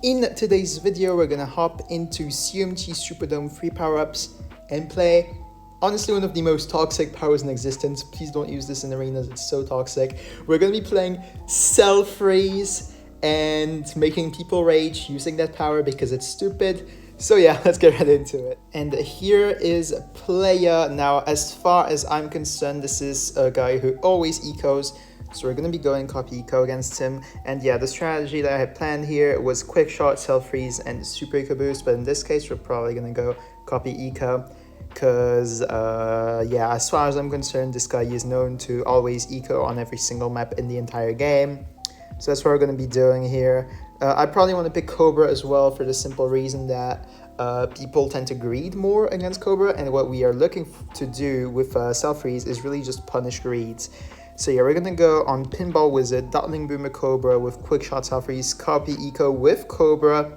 In today's video, we're gonna hop into CMT Superdome free power-ups and play honestly one of the most toxic powers in existence. Please don't use this in arenas, it's so toxic. We're gonna be playing Cell Freeze and making people rage using that power because it's stupid. So yeah, let's get right into it. And here is a player. Now, as far as I'm concerned, this is a guy who always ecos. So we're going to be going copy eco against him. And yeah, the strategy that I had planned here was quick shot, cell freeze, and super eco boost. But in this case, we're probably going to go copy eco. Because, yeah, as far as I'm concerned, this guy is known to always eco on every single map in the entire game. So that's what we're going to be doing here. I probably want to pick Cobra as well for the simple reason that people tend to greed more against Cobra. And what we are looking to do with Cell Freeze is really just punish greeds. So yeah, we're gonna go on Pinball Wizard, Dotling Boomer Cobra with Quick Shot Cell Freeze, Copy Eco with Cobra.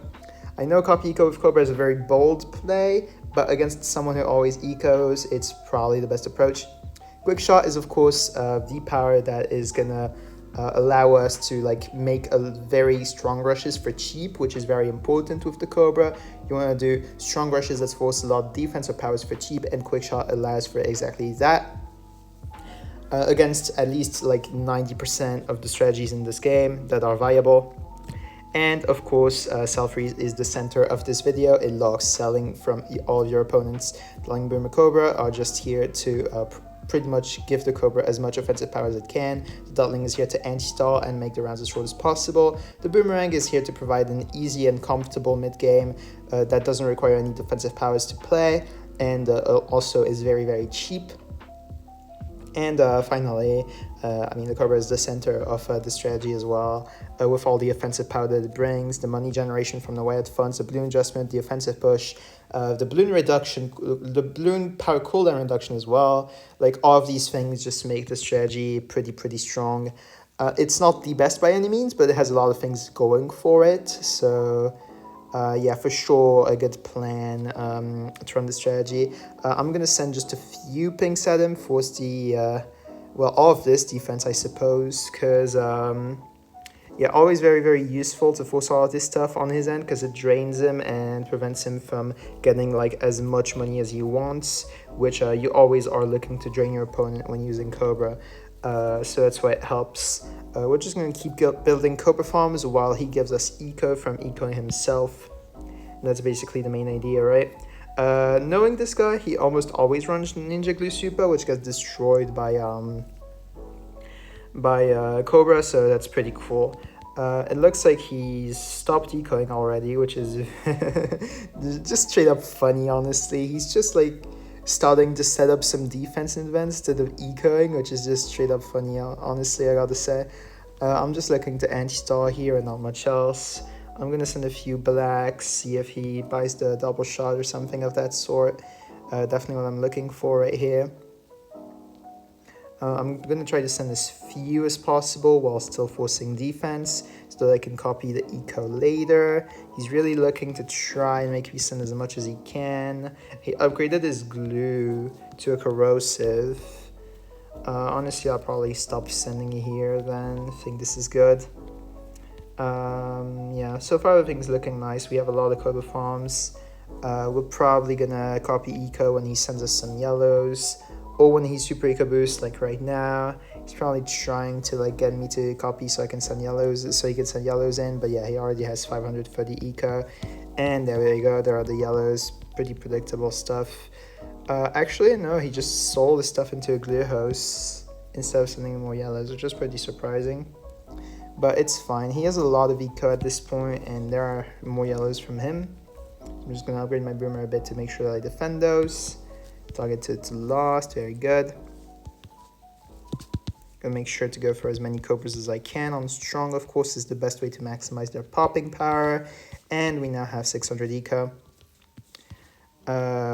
I know Copy Eco with Cobra is a very bold play, but against someone who always ecos, it's probably the best approach. Quick Shot is of course the power that is gonna allow us to like make a very strong rushes for cheap, which is very important with the Cobra. You want to do strong rushes that force a lot of defensive powers for cheap, and Quick Shot allows for exactly that. Against at least like 90% of the strategies in this game that are viable. And of course, Cell Freeze is the center of this video. It locks selling from all of your opponents. Dotling Boomer Cobra are just here to pretty much give the Cobra as much offensive power as it can. The Dotling is here to anti-stall and make the rounds as short as possible. The Boomerang is here to provide an easy and comfortable mid-game that doesn't require any defensive powers to play, and also is very, very cheap. And finally, I mean, the Cobra is the center of the strategy as well, with all the offensive power that it brings, the money generation from the wired funds, the balloon adjustment, the offensive push, the balloon reduction, the balloon power cooldown reduction as well. Like, all of these things just make the strategy pretty strong. It's not the best by any means, but it has a lot of things going for it. So yeah, for sure, a good plan to run the strategy. I'm going to send just a few pinks at him, force the, well, all of this defense, I suppose, because, yeah, always very useful to force all of this stuff on his end, because it drains him and prevents him from getting, like, as much money as he wants, which you always are looking to drain your opponent when using Cobra. So that's why it helps. We're just going to keep building Cobra farms while he gives us eco from ecoing himself. And that's basically the main idea, right? Knowing this guy, he almost always runs Ninja Glue Super, which gets destroyed by Cobra, so that's pretty cool. It looks like he's stopped ecoing already, which is just straight up funny, honestly. He's just like starting to set up some defense in advance instead of ecoing, which is just straight up funny, honestly, I gotta say. I'm just looking to anti-stall here and not much else. I'm gonna send a few blacks, see if he buys the double shot or something of that sort. Definitely what I'm looking for right here. I'm gonna try to send as few as possible while still forcing defense so that I can copy the eco later. He's really looking to try and make me send as much as he can. He upgraded his glue to a corrosive. Honestly, I'll probably stop sending here then. I think this is good. Yeah, so far everything's looking nice. We have a lot of Cobra farms. We're probably gonna copy eco when he sends us some yellows, or when he's super eco boost, like right now. He's probably trying to like get me to copy so I can send yellows, so he can send yellows in. But yeah, he already has 530 eco, and there we go. There are the yellows. Pretty predictable stuff. Actually, no, he just sold the stuff into a glue house instead of sending more yellows, which is pretty surprising. But it's fine. He has a lot of eco at this point, and there are more yellows from him. I'm just going to upgrade my Boomer a bit to make sure that I defend those. Target to lost. Very good. Gonna make sure to go for as many Cobras as I can. On strong, of course, is the best way to maximize their popping power. And we now have 600 eco.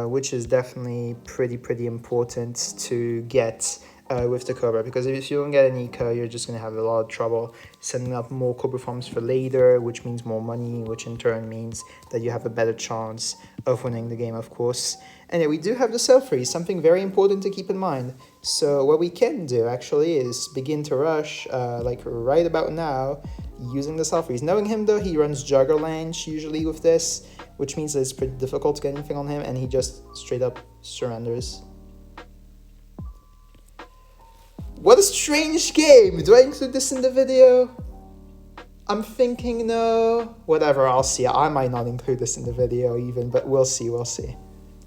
Which is definitely pretty important to get with the Cobra, because if you don't get an eco, you're just going to have a lot of trouble setting up more Cobra farms for later, which means more money, which in turn means that you have a better chance of winning the game, of course. And yeah, we do have the Cell Freeze, something very important to keep in mind. So what we can do actually is begin to rush, like right about now, using the self-freeze. Knowing him though, he runs Jugger Lanch usually with this, which means that it's pretty difficult to get anything on him, and he just straight up surrenders. What a strange game! Do I include this in the video? I'm thinking no. Whatever, I'll see. I might not include this in the video even, but we'll see, we'll see.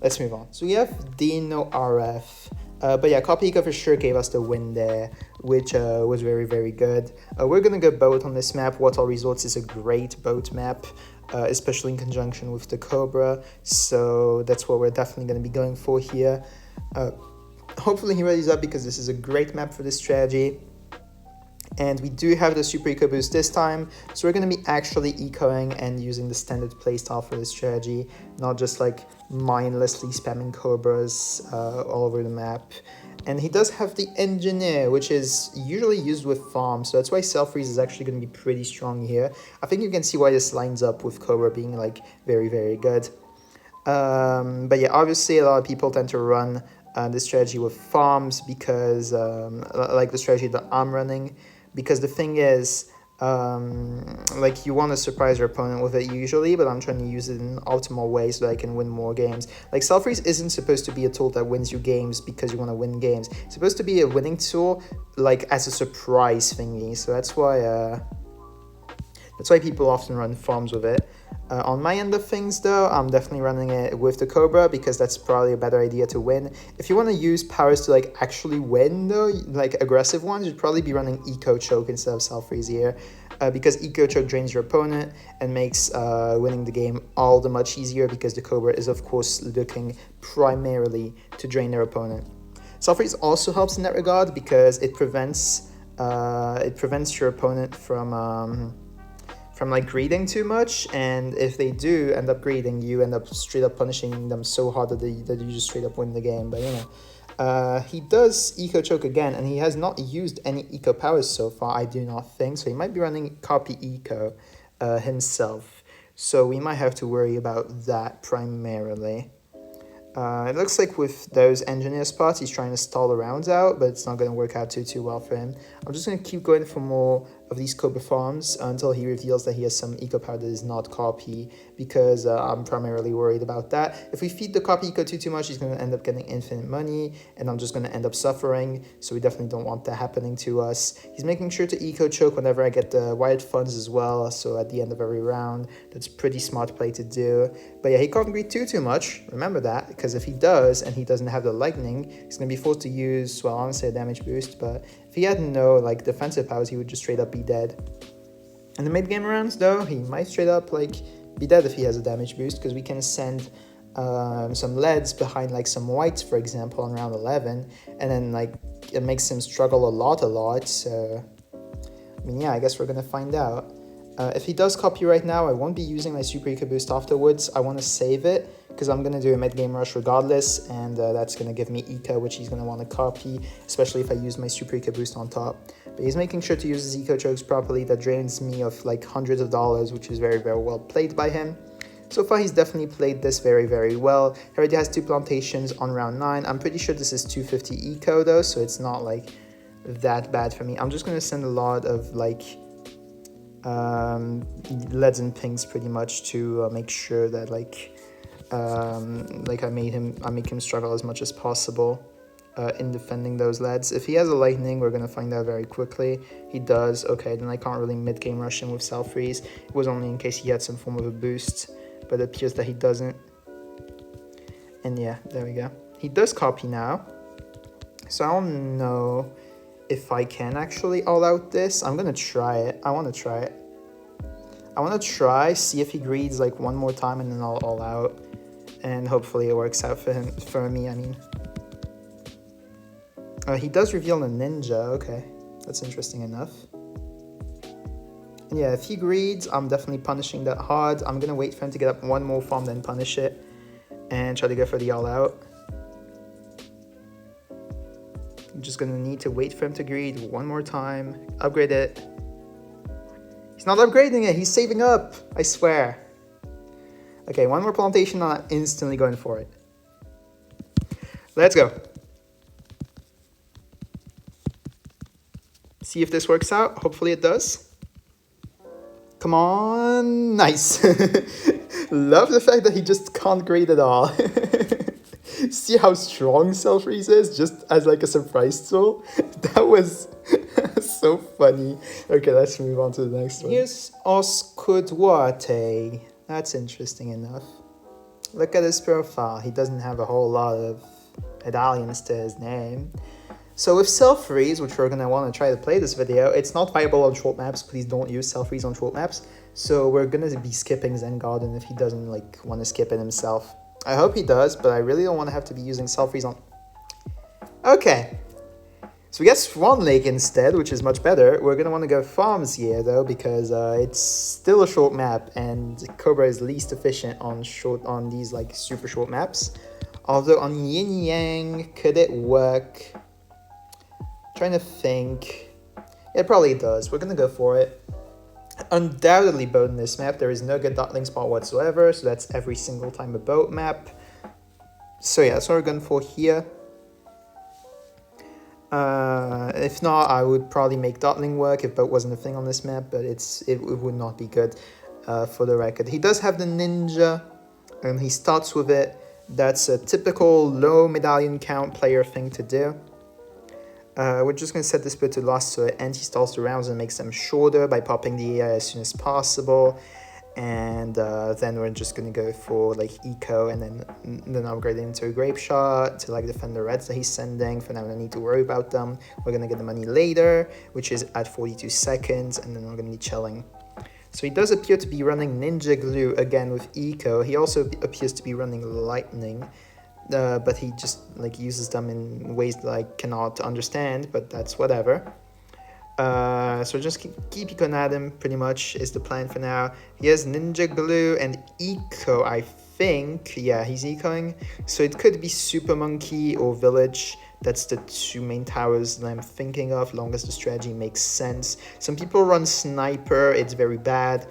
Let's move on. So we have Dino RF. But yeah, Copy Eco for sure gave us the win there, which was very, very good. We're gonna go boat on this map. What All Resorts is a great boat map, especially in conjunction with the Cobra. So that's what we're definitely gonna be going for here. Hopefully he readies up because this is a great map for this strategy. And we do have the Super Eco Boost this time, so we're going to be actually ecoing and using the standard playstyle for this strategy, not just like mindlessly spamming Cobras all over the map. And he does have the Engineer, which is usually used with farm, so that's why Self-Freeze is actually going to be pretty strong here. I think you can see why this lines up with Cobra being like very, very good. But yeah, obviously a lot of people tend to run this strategy with farms because, like the strategy that I'm running, because the thing is, like you want to surprise your opponent with it usually, but I'm trying to use it in an optimal way so that I can win more games. Like Self-Freeze isn't supposed to be a tool that wins you games because you want to win games. It's supposed to be a winning tool, like as a surprise thingy. So that's why people often run farms with it. On my end of things though, I'm definitely running it with the Cobra because that's probably a better idea to win. If you want to use powers to like actually win though, like aggressive ones, you'd probably be running Eco Choke instead of Self-Freeze here. Because Eco Choke drains your opponent and makes winning the game all the much easier because the Cobra is of course looking primarily to drain their opponent. Self-Freeze also helps in that regard because it prevents your opponent from like greeding too much, and if they do end up greeding, you end up straight up punishing them so hard that you just straight up win the game. But you know, he does Eco Choke again, and he has not used any Eco powers so far, I do not think, so he might be running Copy Eco himself, so we might have to worry about that primarily. It looks like with those Engineer spots, he's trying to stall the rounds out, but it's not going to work out too well for him. I'm just going to keep going for more of these Cobra farms until he reveals that he has some Eco power that is not Copy, because I'm primarily worried about that. If we feed the Copy Eco too much, he's going to end up getting infinite money, and I'm just going to end up suffering, so we definitely don't want that happening to us. He's making sure to Eco Choke whenever I get the wired funds as well, so at the end of every round. That's pretty smart play to do. But yeah, he can't greed too much, remember that, because if he does, and he doesn't have the lightning, he's going to be forced to use, well, I want to say a damage boost, but if he had no like defensive powers, he would just straight up be dead. In the mid-game rounds, though, he might straight up like be dead if he has a damage boost, because we can send some leads behind like some whites, for example, on round 11, and then like it makes him struggle a lot. So, I mean, yeah, I guess we're going to find out. If he does Copy right now, I won't be using my Super Eco Boost afterwards. I want to save it because I'm going to do a mid-game rush regardless, and that's going to give me Eco, which he's going to want to copy, especially if I use my Super Eco Boost on top. But he's making sure to use his Eco Chokes properly. That drains me of like hundreds of dollars, which is very, very well played by him. So far, he's definitely played this very, very well. He already has 2 plantations on round 9. I'm pretty sure this is 250 Eco though, so it's not like that bad for me. I'm just going to send a lot of like leads and pings pretty much to make sure that like I make him struggle as much as possible in defending those leads. If he has a lightning, we're gonna find out very quickly. He does. Okay, then I can't really mid-game rush him with Self-Freeze. It was only in case he had some form of a boost, but it appears that he doesn't. And yeah, there we go. He does Copy now, so I don't know if I can actually all out this. I'm gonna try it. I want to try it. I want to try, see if he greeds like one more time, and then I'll all out, and hopefully it works out for me. I mean, he does reveal a ninja. Okay, that's interesting enough. And yeah, if he greeds, I'm definitely punishing that hard. I'm gonna wait for him to get up one more farm, then punish it, and try to go for the all out. I'm just gonna need to wait for him to greed one more time, upgrade it. He's not upgrading it, he's saving up, I swear. Okay, one more plantation, I'm instantly going for it. Let's go. See if this works out, hopefully it does. Come on. Nice. Love the fact that he just can't grade at all. See how strong Selfreeze is, just as like a surprise tool? That was so funny. Okay, let's move on to the next one. Here's Oscudwate. That's interesting enough. Look at his profile. He doesn't have a whole lot of medallions to his name. So with Selfreeze, which we're going to want to try to play this video, it's not viable on short maps. Please don't use Selfreeze on short maps. So we're going to be skipping Zen Garden if he doesn't like want to skip it himself. I hope he does, but I really don't want to have to be using Selfreeze on... Okay. So we get Swan Lake instead, which is much better. We're going to want to go Farms here, though, because it's still a short map, and Cobra is least efficient on these like super short maps. Although on Yin Yang, could it work? Trying to think. It probably does. We're going to go for it. Undoubtedly boat in this map. There is no good dotling spot whatsoever, so that's every single time a boat map. So yeah, that's what we're going for here. If not, I would probably make dotling work if boat wasn't a thing on this map, but it would not be good for the record. He does have the ninja, and he starts with it. That's a typical low medallion count player thing to do. We're just going to set this boat to last so it anti-stalls the rounds and makes them shorter by popping the AI as soon as possible. And then we're just going to go for like eco and then upgrade it into a grape shot to like defend the reds that he's sending. For now, we don't need to worry about them. We're going to get the money later, which is at 42 seconds, and then we're going to be chilling. So he does appear to be running Ninja Glue again with eco. He also appears to be running Lightning. But he just like uses them in ways that I cannot understand, but that's whatever. So just keep ecoing at him, pretty much, is the plan for now. He has Ninja Glue and Eco, I think. Yeah, he's ecoing. So it could be Super Monkey or Village. That's the two main towers that I'm thinking of, long as the strategy makes sense. Some people run Sniper, it's very bad.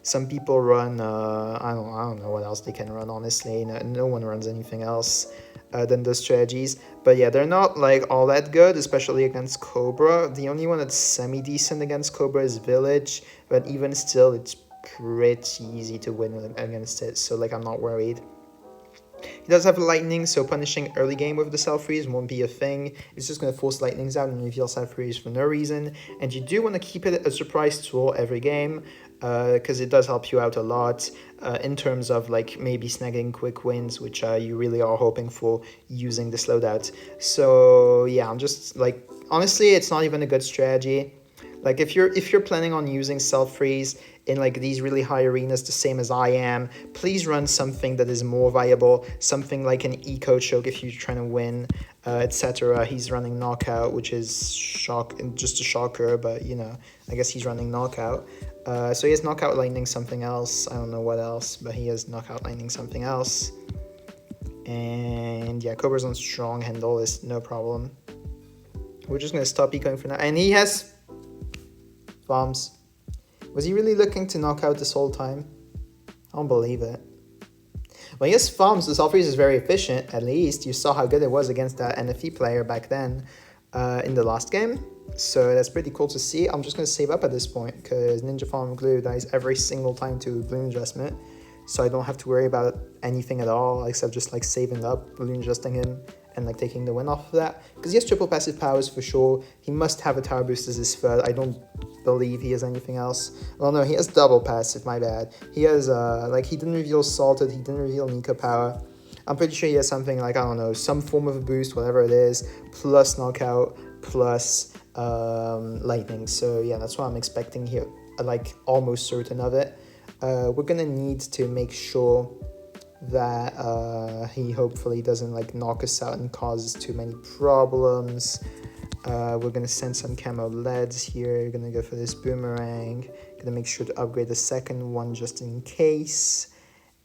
Some people run, I don't know what else they can run, honestly. No one runs anything else than those strategies. But yeah, they're not like all that good, especially against Cobra. The only one that's semi-decent against Cobra is Village. But even still, it's pretty easy to win against it. So like, I'm not worried. He does have Lightning, so punishing early game with the Self-Freeze won't be a thing. It's just going to force Lightnings out and reveal Self-Freeze for no reason. And you do want to keep it a surprise tool every game, because it does help you out a lot in terms of like maybe snagging quick wins, which you really are hoping for using this loadout. So yeah, I'm just like, honestly, it's not even a good strategy. Like if you're planning on using Self-Freeze in like these really high arenas, the same as I am, please run something that is more viable, something like an eco choke if you're trying to win, etc. He's running Knockout, which is just a shocker, but you know, I guess he's running Knockout. So he has Knockout Lightning something else. I don't know what else, but he has Knockout Lightning something else. And yeah, Cobra's on strong handle is no problem. We're just gonna stop ecoing for now. And he has bombs. Was he really looking to knock out this whole time? I don't believe it. Well, yes, farms. The Self-Freeze is very efficient, at least. You saw how good it was against that NFE player back then in the last game. So that's pretty cool to see. I'm just going to save up at this point because Ninja Farm Glue dies every single time to balloon adjustment. So I don't have to worry about anything at all except just like saving up, balloon adjusting him, and like taking the win off of that. Because he has triple passive powers for sure. He must have a tower boost as his third. I don't believe he has anything else. Well, no, he has double passive, my bad. He has, like, he didn't reveal Salted, he didn't reveal Nico power. I'm pretty sure he has something like, I don't know, some form of a boost, whatever it is, plus Knockout, plus Lightning. So yeah, that's what I'm expecting here. Like, almost certain of it. We're gonna need to make sure that he hopefully doesn't like knock us out and causes too many problems. We're gonna send some camo leads here. We're gonna go for this boomerang. Gonna make sure to upgrade the second one just in case.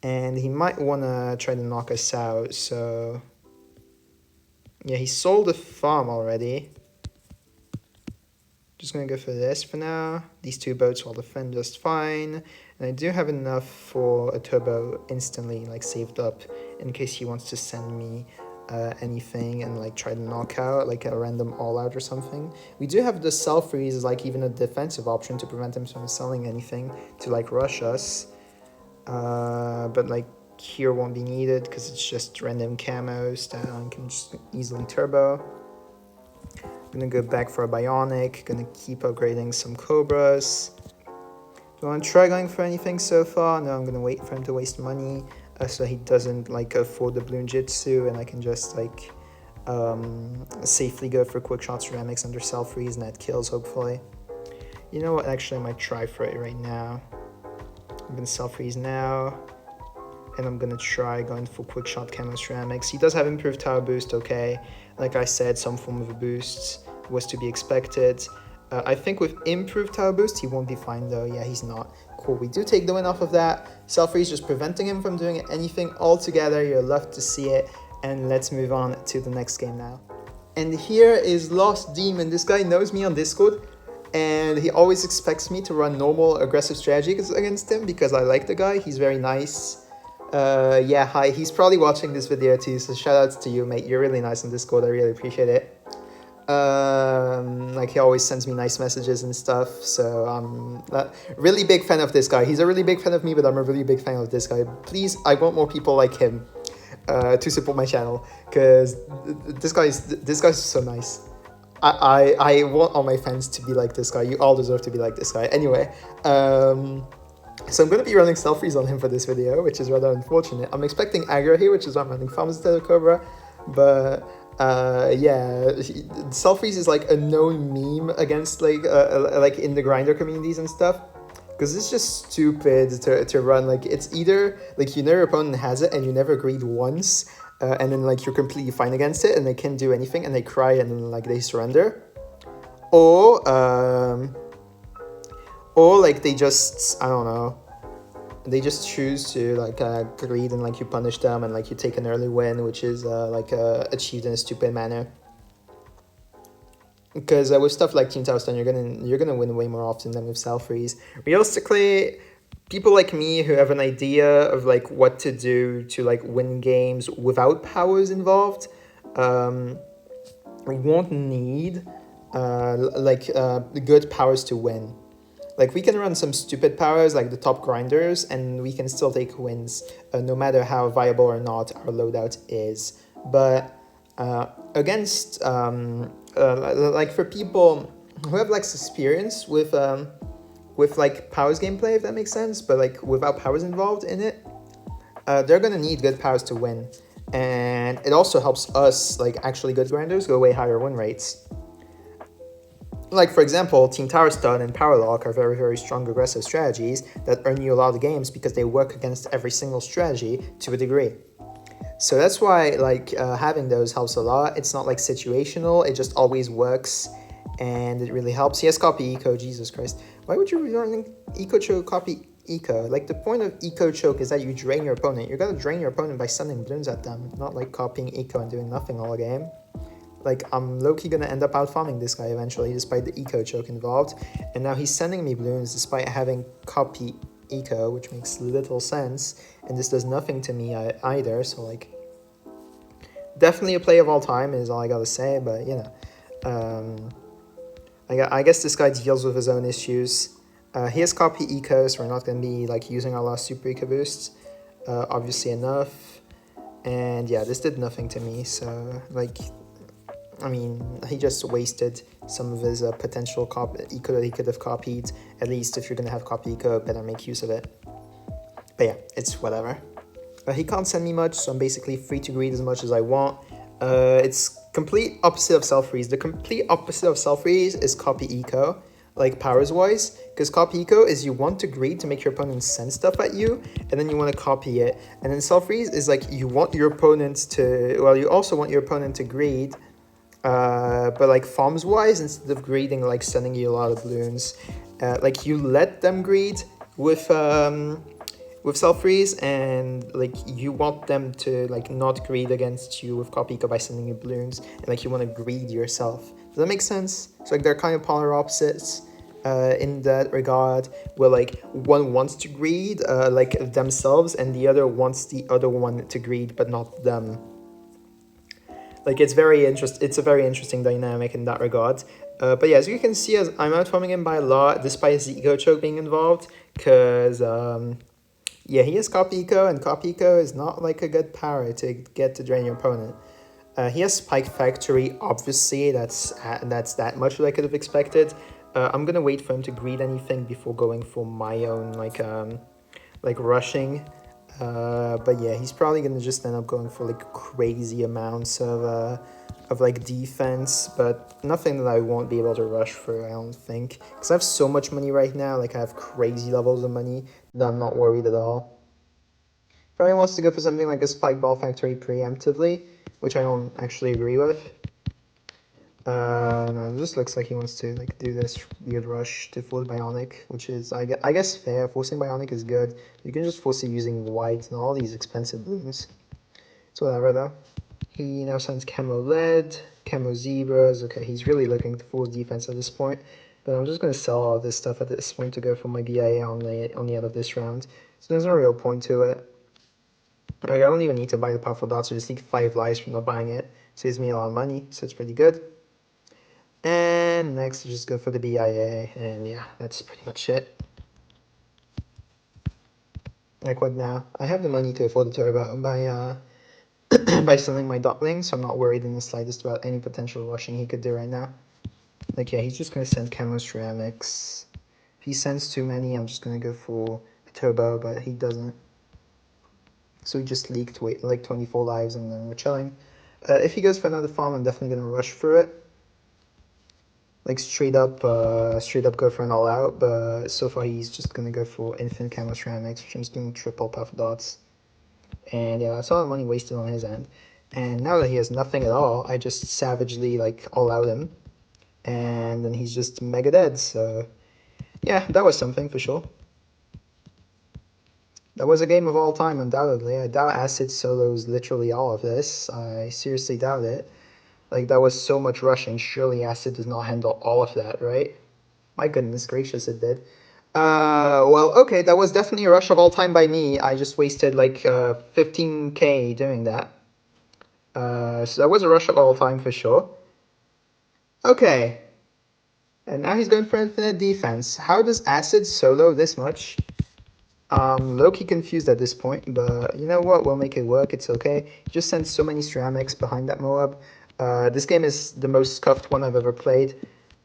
And he might wanna try to knock us out. So yeah, he sold the farm already. Just gonna go for this for now. These two boats will defend just fine. And I do have enough for a turbo instantly like saved up in case he wants to send me anything and like try to knock out like a random all out or something. We do have the cell freeze as like even a defensive option to prevent him from selling anything to like rush us. But like here won't be needed because it's just random camos that I can just easily turbo. I'm gonna go back for a bionic, gonna keep upgrading some cobras. Do I want to try going for anything so far? No, I'm gonna wait for him to waste money so he doesn't like afford the Bloon Jitsu, and I can just like safely go for quick shot ceramics under cell freeze and that kills hopefully. You know what, actually I might try for it right now. I'm gonna cell freeze now, and I'm gonna try going for quick shot camo ceramics. He does have improved tower boost, okay. Like I said, some form of a boost was to be expected. I think with improved tower boost, he won't be fine though. Yeah, he's not. Cool, we do take the win off of that. Cell freeze just preventing him from doing anything altogether. You'll love to see it. And let's move on to the next game now. And here is Lost Demon. This guy knows me on Discord, and he always expects me to run normal aggressive strategies against him because I like the guy. He's very nice. Yeah, hi. He's probably watching this video too, so shout outs to you, mate. You're really nice on Discord. I really appreciate it. Like he always sends me nice messages and stuff, so I'm really big fan of this guy. He's a really big fan of me, but I'm a really big fan of this guy. Please, I want more people like him to support my channel, because this guy's so nice. I want all my fans to be like this guy. You all deserve to be like this guy. Anyway, so I'm going to be running cell freeze on him for this video, which is rather unfortunate. I'm expecting aggro here, which is why I'm running farms instead of Cobra, but yeah, cell freeze is like a known meme against like in the grinder communities and stuff, because it's just stupid to run. Like it's either like you know your opponent has it and you never agreed once, and then like you're completely fine against it and they can't do anything and they cry and then like they surrender, or like they just, I don't know, they just choose to like greed and like you punish them and like you take an early win, which is like achieved in a stupid manner. Because with stuff like Team Tower Stun, you're gonna win way more often than with cell freeze. Realistically, people like me who have an idea of like what to do to like win games without powers involved, we won't need good powers to win. Like we can run some stupid powers like the top grinders and we can still take wins no matter how viable or not our loadout is. But against like for people who have like experience with like powers gameplay, if that makes sense, but like without powers involved in it, they're gonna need good powers to win. And it also helps us, like actually good grinders, go way higher win rates. Like, for example, Team Tower Stun and Power Lock are very, very strong aggressive strategies that earn you a lot of games because they work against every single strategy to a degree. So that's why, like, having those helps a lot. It's not, like, situational. It just always works, and it really helps. Yes, copy eco, Jesus Christ. Why would you be running eco choke, copy eco? Like, the point of eco choke is that you drain your opponent. You're gonna drain your opponent by sending balloons at them, not, like, copying eco and doing nothing all game. Like, I'm low-key gonna end up out-farming this guy eventually, despite the eco choke involved. And now he's sending me balloons despite having copy eco, which makes little sense. And this does nothing to me either, so, like, definitely a play of all time is all I gotta say, but, you know. I guess this guy deals with his own issues. He has copy eco, so we're not gonna be, like, using our last super eco boosts, obviously enough. And, yeah, this did nothing to me, so, like, I mean, he just wasted some of his potential eco that he could have copied. At least if you're going to have copy eco, better make use of it. But yeah, it's whatever. He can't send me much, so I'm basically free to greed as much as I want. It's complete opposite of cell freeze. The complete opposite of cell freeze is copy eco, like powers wise, because copy eco is you want to greed to make your opponent send stuff at you, and then you want to copy it. And then cell freeze is like you want your opponent to, well, you also want your opponent to greed, but like farms wise, instead of greeding, like sending you a lot of balloons, like you let them greed with cell freeze, and like you want them to like not greed against you with copy eco by sending you balloons, and like you want to greed yourself. Does that make sense? So like they're kind of polar opposites in that regard, where like one wants to greed like themselves and the other wants the other one to greed but not them. Like it's a very interesting dynamic in that regard. But yeah, as you can see, as I'm outfarming him by a lot, despite his eco choke being involved, because yeah, he has copy eco, and copy eco is not like a good power to get to drain your opponent. He has Spike Factory, obviously, that's that much what I could have expected. I'm gonna wait for him to greed anything before going for my own like rushing. But yeah, he's probably gonna just end up going for like crazy amounts of like defense, but nothing that I won't be able to rush for, I don't think, because I have so much money right now. Like I have crazy levels of money that I'm not worried at all. Probably wants to go for something like a Spike Ball Factory preemptively, which I don't actually agree with. No, it just looks like he wants to like do this weird rush to force Bionic, which is I guess fair. Forcing Bionic is good. You can just force it using white and all these expensive Bloons. It's whatever though. He now sends Camo Lead, Camo Zebras. Okay, he's really looking to force defense at this point. But I'm just gonna sell all this stuff at this point to go for my BIA on the end of this round. So there's no real point to it. Like, I don't even need to buy the powerful dots. I just need 5 lives from not buying it. Saves me a lot of money, so it's pretty good. And next, just go for the BIA, and yeah, that's pretty much it. Like what now? I have the money to afford the turbo by by selling my Dotling, so I'm not worried in the slightest about any potential rushing he could do right now. Like yeah, he's just gonna send Camo Ceramics. If he sends too many, I'm just gonna go for a turbo, but he doesn't. So he just leaked like 24 lives, and then we're chilling. If he goes for another farm, I'm definitely gonna rush through it. Like straight up go for an all out, but so far he's just gonna go for infinite Camo Ceramics, which I'm just doing triple puff dots. And yeah, that's all the money wasted on his end. And now that he has nothing at all, I just savagely like all out him. And then he's just mega dead, so yeah, that was something for sure. That was a game of all time, undoubtedly. I doubt Acid solos literally all of this. I seriously doubt it. Like, that was so much rushing. Surely Acid does not handle all of that, right? My goodness gracious, it did. Well, okay, that was definitely a rush of all time by me. I just wasted like 15k doing that. So that was a rush of all time for sure. Okay. And now he's going for infinite defense. How does Acid solo this much? Low-key confused at this point, but you know what? We'll make it work. It's okay. He just sends so many ceramics behind that Moab. This game is the most scuffed one I've ever played.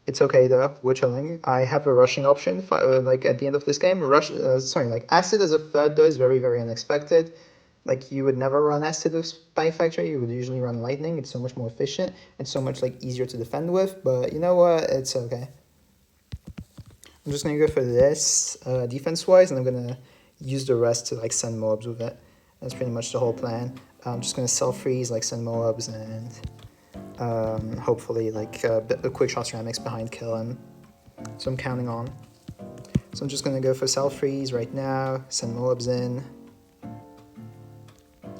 It's okay though. We're chilling. I have a rushing option. Like at the end of this game, like Acid as a third though is very very unexpected. Like you would never run Acid with Spy Factory. You would usually run Lightning. It's so much more efficient and so much like easier to defend with. But you know what? It's okay. I'm just gonna go for this defense-wise, and I'm gonna use the rest to like send Moabs with it. That's pretty much the whole plan. I'm just gonna self-freeze, like send Moabs, and hopefully like a quick shot ceramics behind kill him. So I'm counting on. So I'm just gonna go for self-freeze right now, send Moabs in.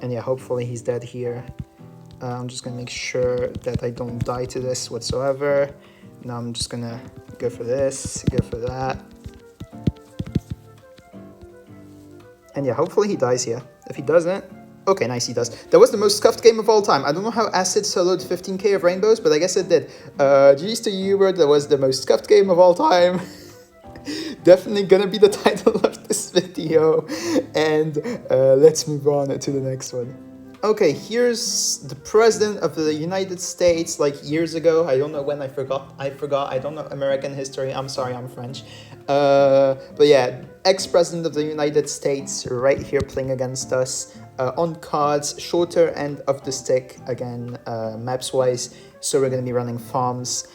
And yeah, hopefully he's dead here. I'm just gonna make sure that I don't die to this whatsoever. Now I'm just gonna go for this, go for that. And yeah, hopefully he dies here. If he doesn't, okay, nice, he does. That was the most scuffed game of all time. I don't know how Acid soloed 15k of rainbows, but I guess it did. GG's to you, Hubert. That was the most scuffed game of all time. Definitely gonna be the title of this video. And let's move on to the next one. Okay, here's the president of the United States, like years ago. I don't know when, I forgot. I don't know American history. I'm sorry, I'm French. But yeah, ex-president of the United States right here playing against us on cards, shorter end of the stick again, maps-wise. So we're going to be running farms.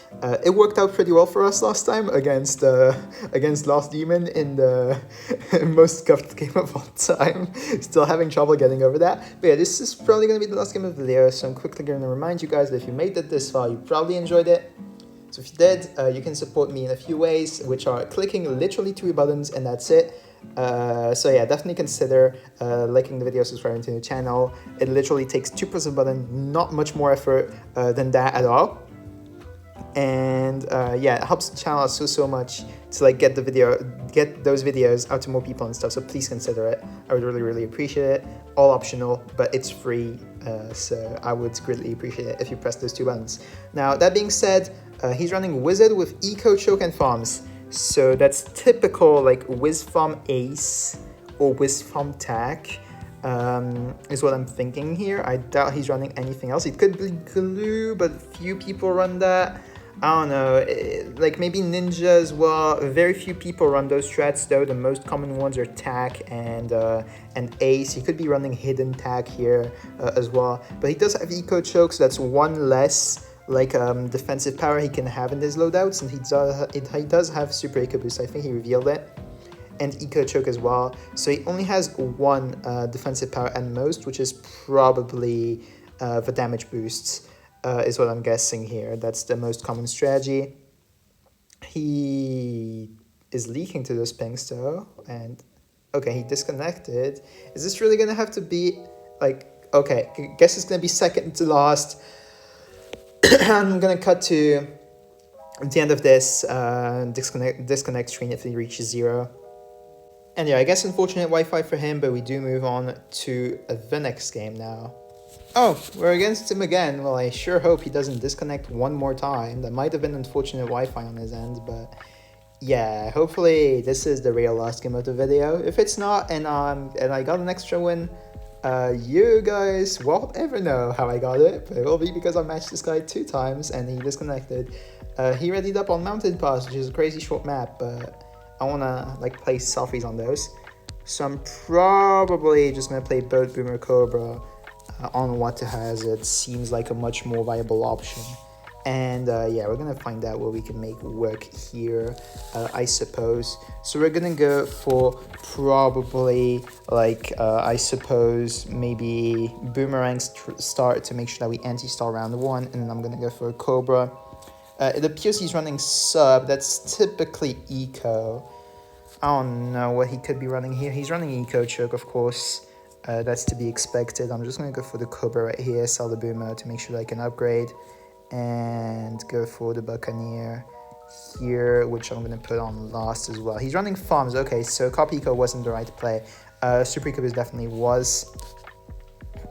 It worked out pretty well for us last time against Last Demon in the most scuffed game of all time. Still having trouble getting over that. But yeah, this is probably going to be the last game of the video. So I'm quickly going to remind you guys that if you made it this far, you probably enjoyed it. So if you did, you can support me in a few ways, which are clicking literally 2 buttons and that's it. So yeah, definitely consider liking the video, subscribing to the channel. It literally takes 2 press of a button, not much more effort than that at all. And yeah, it helps the channel out so much to like get those videos out to more people and stuff. So please consider it. I would really appreciate it. All optional, but it's free, so I would greatly appreciate it if you press those 2 buttons. Now that being said, he's running Wizard with Eco, Choke, and Farms. So that's typical like Wiz Farm Ace or Wiz Farm Tack. Is what I'm thinking here. I doubt he's running anything else. It could be Glue, but few people run that. I don't know, like maybe Ninja as well. Very few people run those strats though. The most common ones are Tack and Ace. He could be running Hidden Tack here as well. But he does have Eco Choke, so that's one less like defensive power he can have in his loadouts. And he does have Super Eco Boost. I think he revealed it. And Eco Choke as well. So he only has one defensive power at most, which is probably the damage boosts. Is what I'm guessing here. That's the most common strategy. He is leaking to those pings though, and okay, he disconnected. Is this really gonna have to be like, okay, I guess it's gonna be second to last. I'm gonna cut to the end of this disconnect screen if he reaches 0. And yeah, I guess unfortunate Wi-Fi for him, but we do move on to the next game now. Oh, we're against him again. Well, I sure hope he doesn't disconnect one more time. That might have been unfortunate Wi-Fi on his end, but yeah, hopefully this is the real last game of the video. If it's not, and I got an extra win, you guys won't ever know how I got it, but it will be because I matched this guy 2 times and he disconnected. He readied up on Mountain Pass, which is a crazy short map, but I wanna like place selfies on those. So I'm probably just gonna play Boat Boomer Cobra on Water Hazard. Seems like a much more viable option. And yeah, we're gonna find out what we can make work here, I suppose. So we're gonna go for probably like I suppose maybe Boomerang start to make sure that we anti-star round 1, and then I'm gonna go for a Cobra. It appears he's running Sub. That's typically Eco. I don't know what he could be running here. He's running Eco Choke, of course. That's to be expected. I'm just going to go for the Cobra right here, sell the Boomer to make sure that I can upgrade, and go for the Buccaneer here, which I'm going to put on last as well. He's running Farms. Okay, so Copy Eco wasn't the right play. Super Eco Boost definitely was.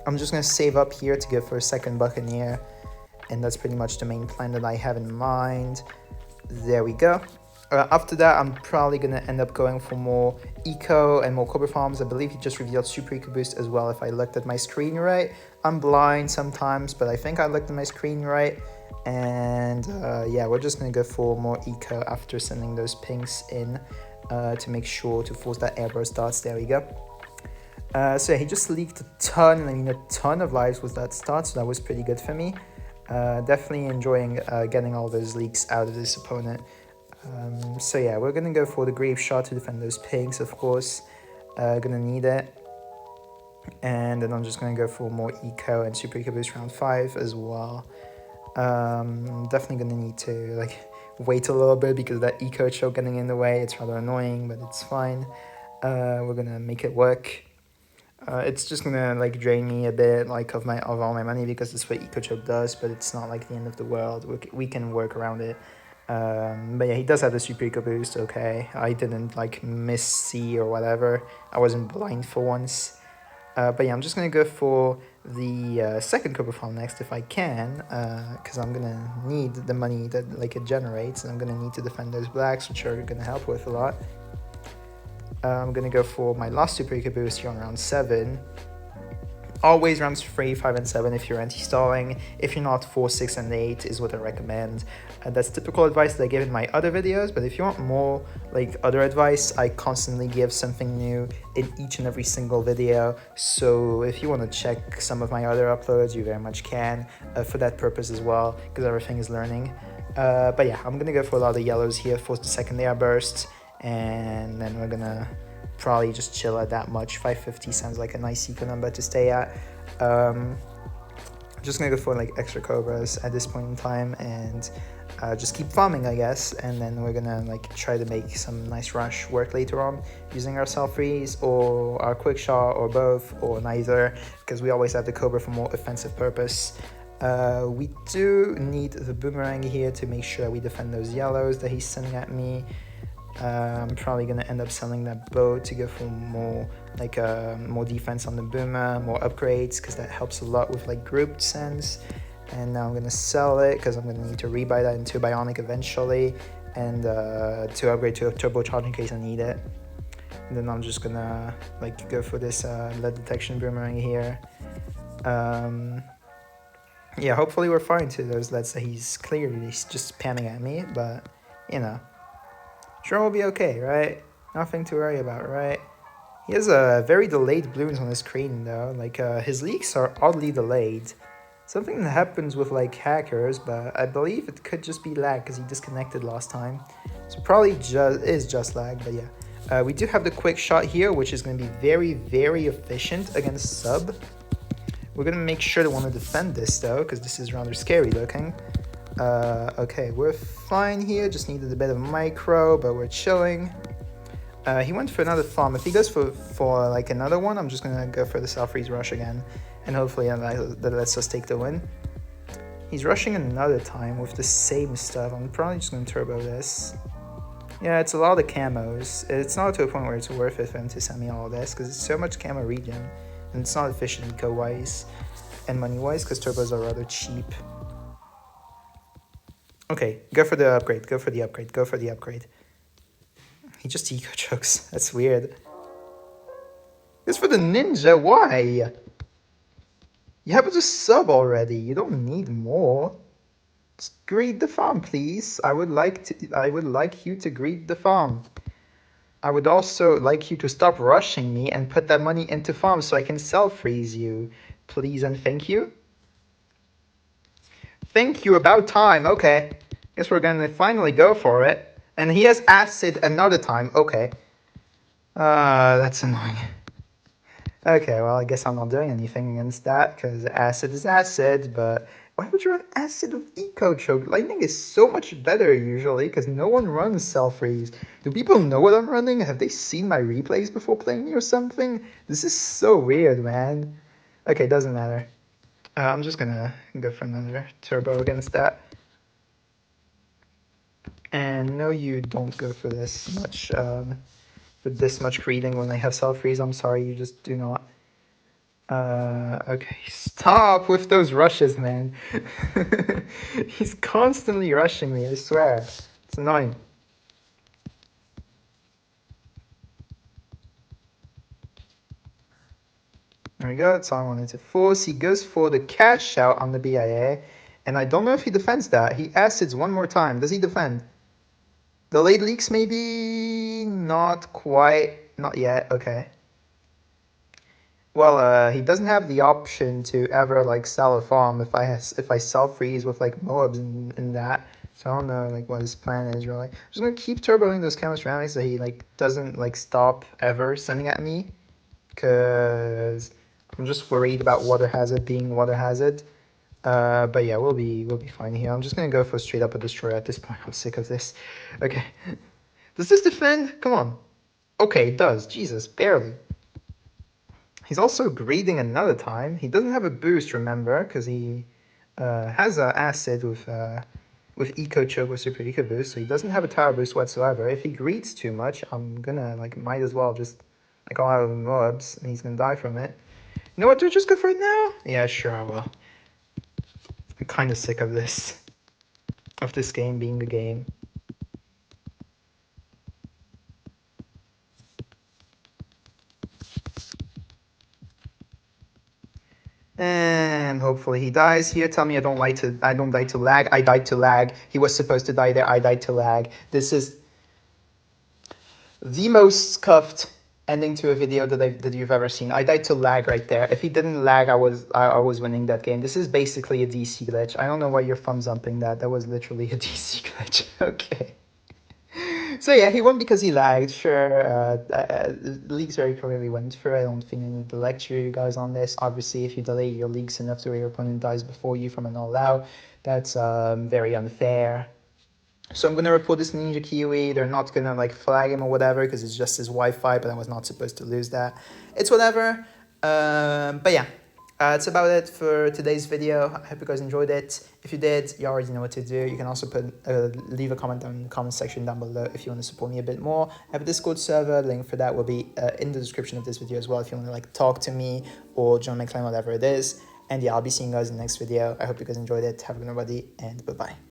I'm just going to save up here to go for a second Buccaneer, and that's pretty much the main plan that I have in mind. There we go. After that, I'm probably going to end up going for more Eco and more Cobra Farms. I believe he just revealed Super Eco Boost as well, if I looked at my screen right. I'm blind sometimes, but I think I looked at my screen right. And yeah, we're just going to go for more Eco after sending those pings in to make sure to force that airburst darts. There we go. So yeah, he just leaked a ton of lives with that start, so that was pretty good for me. Definitely enjoying getting all those leaks out of this opponent. So yeah, we're gonna go for the Grave Shot to defend those pings, of course. Gonna need it. And then I'm just gonna go for more Eco and Super Eco Boost round 5 as well. Definitely gonna need to like wait a little bit because that Eco Choke getting in the way. It's rather annoying, but it's fine. We're gonna make it work. It's just gonna like drain me a bit like of all my money because that's what Eco Choke does, but it's not like the end of the world. We can work around it. But yeah, he does have the Super Eco Boost. Okay, I didn't like miss C or whatever. I wasn't blind for once. But yeah, I'm just gonna go for the second Cobra Farm next if I can, because I'm gonna need the money that like it generates, and I'm gonna need to defend those blacks, which are gonna help with a lot. I'm gonna go for my last Super Eco Boost here on round 7. Always rounds 3, 5, and 7 if you're anti-stalling. If you're not, 4, 6, and 8 is what I recommend. That's typical advice that I give in my other videos, but if you want more like other advice, I constantly give something new in each and every single video. So if you want to check some of my other uploads, you very much can for that purpose as well, because everything is learning. But yeah, I'm gonna go for a lot of yellows here, force the second air burst, and then we're gonna probably just chill at that much. 550 sounds like a nice eco number to stay at. Just gonna go for like extra Cobras at this point in time and just keep farming, I guess, and then we're gonna like try to make some nice rush work later on using our self-freeze or our quick shot or both or neither, because we always have the Cobra for more offensive purpose. We do need the boomerang here to make sure we defend those yellows that he's sending at me. I'm probably gonna end up selling that bow to go for more more defense on the boomer, more upgrades, because that helps a lot with like grouped sense. And now I'm gonna sell it because I'm gonna need to rebuy that into bionic eventually, and to upgrade to a turbocharge in case I need it. And then I'm just gonna like go for this lead detection boomerang here. Yeah, hopefully we're fine to those leads that he's clearly just spamming at me, but you know, sure we'll be okay, right? Nothing to worry about, right? He has a very delayed balloons on his screen though, like his leaks are oddly delayed. Something that happens with like hackers, but I believe it could just be lag because he disconnected last time. So probably just lag, but yeah. We do have the quick shot here, which is going to be very, very efficient against sub. We're going to make sure to want to defend this though, because this is rather scary looking. Okay, we're fine here, just needed a bit of micro, but we're chilling. He went for another farm. If he goes for like another one, I'm just going to go for the self-freeze rush again. And hopefully that lets us take the win. He's rushing another time with the same stuff. I'm probably just going to turbo this. Yeah, it's a lot of camos. It's not to a point where it's worth it for him to send me all of this, because it's so much camo regen. And it's not efficient eco-wise and money-wise, because turbos are rather cheap. Okay, go for the upgrade, go for the upgrade, go for the upgrade. He just eco chokes. That's weird. It's for the ninja, why? You happen to sub already. You don't need more. Just greet the farm, please. I would like you to greet the farm. I would also like you to stop rushing me and put that money into farm so I can self-freeze you. Please and thank you. Thank you, about time. Okay. Guess we're gonna finally go for it. And he has acid another time. Okay. That's annoying. Okay, well, I guess I'm not doing anything against that, because acid is acid, but why would you run acid with eco choke? Lightning is so much better usually, because no one runs self-freeze. Do people know what I'm running? Have they seen my replays before playing me or something? This is so weird, man. Okay, doesn't matter. I'm just gonna go for another turbo against that. And no, you don't go for this much greeting when I have self-freeze. I'm sorry, you just do not. Okay, stop with those rushes, man. He's constantly rushing me, I swear. It's annoying. There we go, that's all I wanted to force. He goes for the cash out on the BIA, and I don't know if he defends that. He acids one more time. Does he defend? The late leaks maybe? Not quite. Not yet, okay. Well, he doesn't have the option to ever like sell a farm if I self-freeze with like Moabs and that. So I don't know like what his plan is really. I'm just gonna keep turboing those chemist rallies so he like doesn't like stop ever sending at me, cause I'm just worried about water hazard being water hazard. But yeah, we'll be fine here. I'm just gonna go for straight up a destroyer at this point. I'm sick of this. Okay, does this defend? Come on. Okay, it does. Jesus, barely. He's also greeting another time. He doesn't have a boost, remember, because he has an acid with eco choke with super eco boost, so he doesn't have a tower boost whatsoever. If he greets too much, I'm gonna like might as well just like all out of mobs, and he's gonna die from it. You know what? Do I just go for it now? Yeah, sure I will. I'm kind of sick of this, game being a game. And hopefully he dies here. Tell me I don't die to lag. I died to lag. He was supposed to die there. I died to lag. This is the most scuffed ending to a video that you've ever seen. I died to lag right there. If he didn't lag, I was winning that game. This is basically a DC glitch. I don't know why you're thumbs upping that. That was literally a DC glitch. Okay. So yeah, he won because he lagged. Sure, leagues very clearly went for. I don't think I need to lecture you guys on this. Obviously, if you delay your leagues enough to where your opponent dies before you from an all-out, that's very unfair. So I'm gonna report this Ninja Kiwi. They're not gonna like flag him or whatever because it's just his Wi-Fi, but I was not supposed to lose that. It's whatever. But yeah. That's about it for today's video. I hope you guys enjoyed it. If you did, you already know what to do. You can also leave a comment down in the comment section down below if you want to support me a bit more. I have a Discord server. Link for that will be in the description of this video as well if you want to like talk to me or join my clan, whatever it is. And yeah, I'll be seeing you guys in the next video. I hope you guys enjoyed it. Have a good one, everybody, and bye-bye.